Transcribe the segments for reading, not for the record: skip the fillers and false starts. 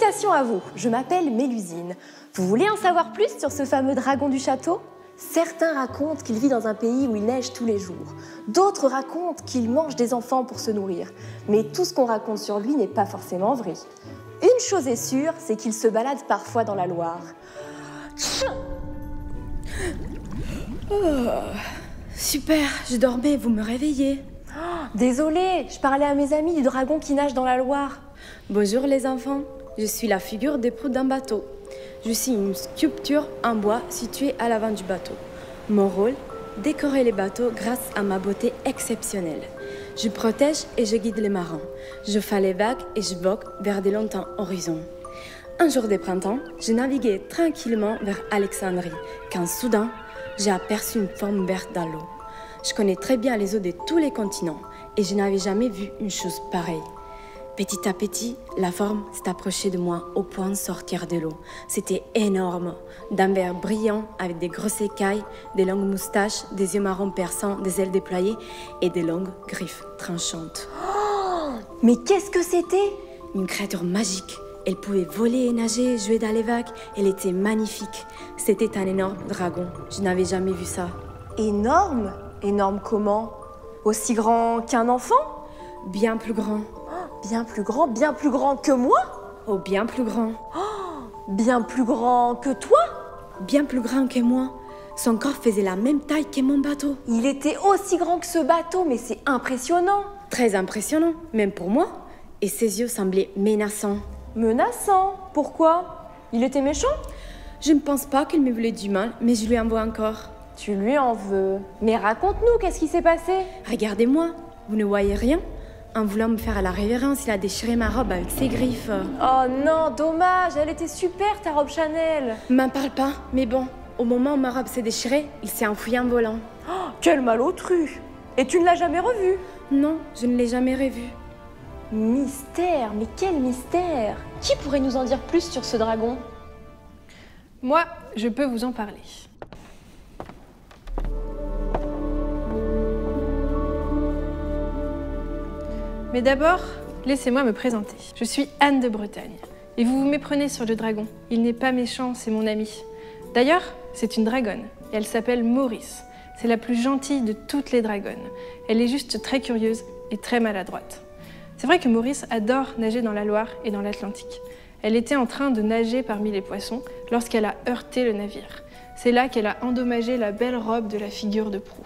Salutations à vous, je m'appelle Mélusine. Vous voulez en savoir plus sur ce fameux dragon du château? Certains racontent qu'il vit dans un pays où il neige tous les jours. D'autres racontent qu'il mange des enfants pour se nourrir. Mais tout ce qu'on raconte sur lui n'est pas forcément vrai. Une chose est sûre, c'est qu'il se balade parfois dans la Loire. Oh, super, je dormais, vous me réveillez. Désolée, je parlais à mes amis du dragon qui nage dans la Loire. Bonjour les enfants, je suis la figure des proue d'un bateau. Je suis une sculpture en bois située à l'avant du bateau. Mon rôle, décorer les bateaux grâce à ma beauté exceptionnelle. Je protège et je guide les marins. Je fais les vagues et je vogue vers des lointains horizons. Un jour de printemps, je naviguais tranquillement vers Alexandrie, quand soudain, j'ai aperçu une forme verte dans l'eau. Je connais très bien les eaux de tous les continents et je n'avais jamais vu une chose pareille. Petit à petit, la forme s'est approchée de moi au point de sortir de l'eau. C'était énorme, d'un vert brillant avec des grosses écailles, des longues moustaches, des yeux marrons perçants, des ailes déployées et des longues griffes tranchantes. Oh, mais qu'est-ce que c'était? Une créature magique. Elle pouvait voler et nager, jouer dans les vagues. Elle était magnifique. C'était un énorme dragon. Je n'avais jamais vu ça. Énorme? Énorme comment? Aussi grand qu'un enfant? Bien plus grand. Bien plus grand que moi? Oh, bien plus grand. Bien plus grand que toi? Bien plus grand que moi. Son corps faisait la même taille que mon bateau. Il était aussi grand que ce bateau, mais c'est impressionnant. Très impressionnant, même pour moi. Et ses yeux semblaient menaçants. Menaçant? Pourquoi? Il était méchant? Je ne pense pas qu'il me voulait du mal, mais je lui en veux encore. Tu lui en veux? Mais raconte-nous, qu'est-ce qui s'est passé? Regardez-moi, vous ne voyez rien? En voulant me faire à la révérence, il a déchiré ma robe avec ses griffes. Oh non, dommage, elle était super ta robe Chanel. M'en parle pas, mais bon, au moment où ma robe s'est déchirée, il s'est enfui en volant. Oh, quel malotru! Et tu ne l'as jamais revu? Non, je ne l'ai jamais revu. Mystère, mais quel mystère! Qui pourrait nous en dire plus sur ce dragon? Moi, je peux vous en parler. Mais d'abord, laissez-moi me présenter. Je suis Anne de Bretagne. Et vous vous méprenez sur le dragon. Il n'est pas méchant, c'est mon ami. D'ailleurs, c'est une dragonne. Et elle s'appelle Maurice. C'est la plus gentille de toutes les dragonnes. Elle est juste très curieuse et très maladroite. C'est vrai que Maurice adore nager dans la Loire et dans l'Atlantique. Elle était en train de nager parmi les poissons lorsqu'elle a heurté le navire. C'est là qu'elle a endommagé la belle robe de la figure de proue.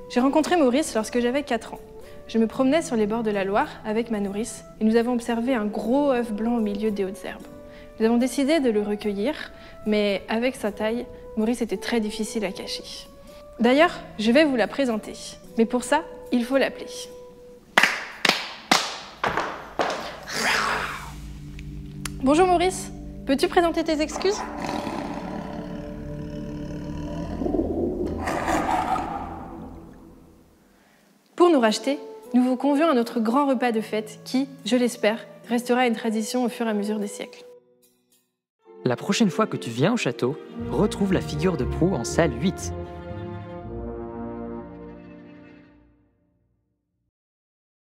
J'ai rencontré Maurice lorsque j'avais 4 ans. Je me promenais sur les bords de la Loire avec ma nourrice et nous avons observé un gros œuf blanc au milieu des hautes herbes. Nous avons décidé de le recueillir, mais avec sa taille, Maurice était très difficile à cacher. D'ailleurs, je vais vous la présenter, mais pour ça, il faut l'appeler. Bonjour Maurice, peux-tu présenter tes excuses? Pour nous racheter, nous vous convions à notre grand repas de fête qui, je l'espère, restera une tradition au fur et à mesure des siècles. La prochaine fois que tu viens au château, retrouve la figure de proue en salle 8.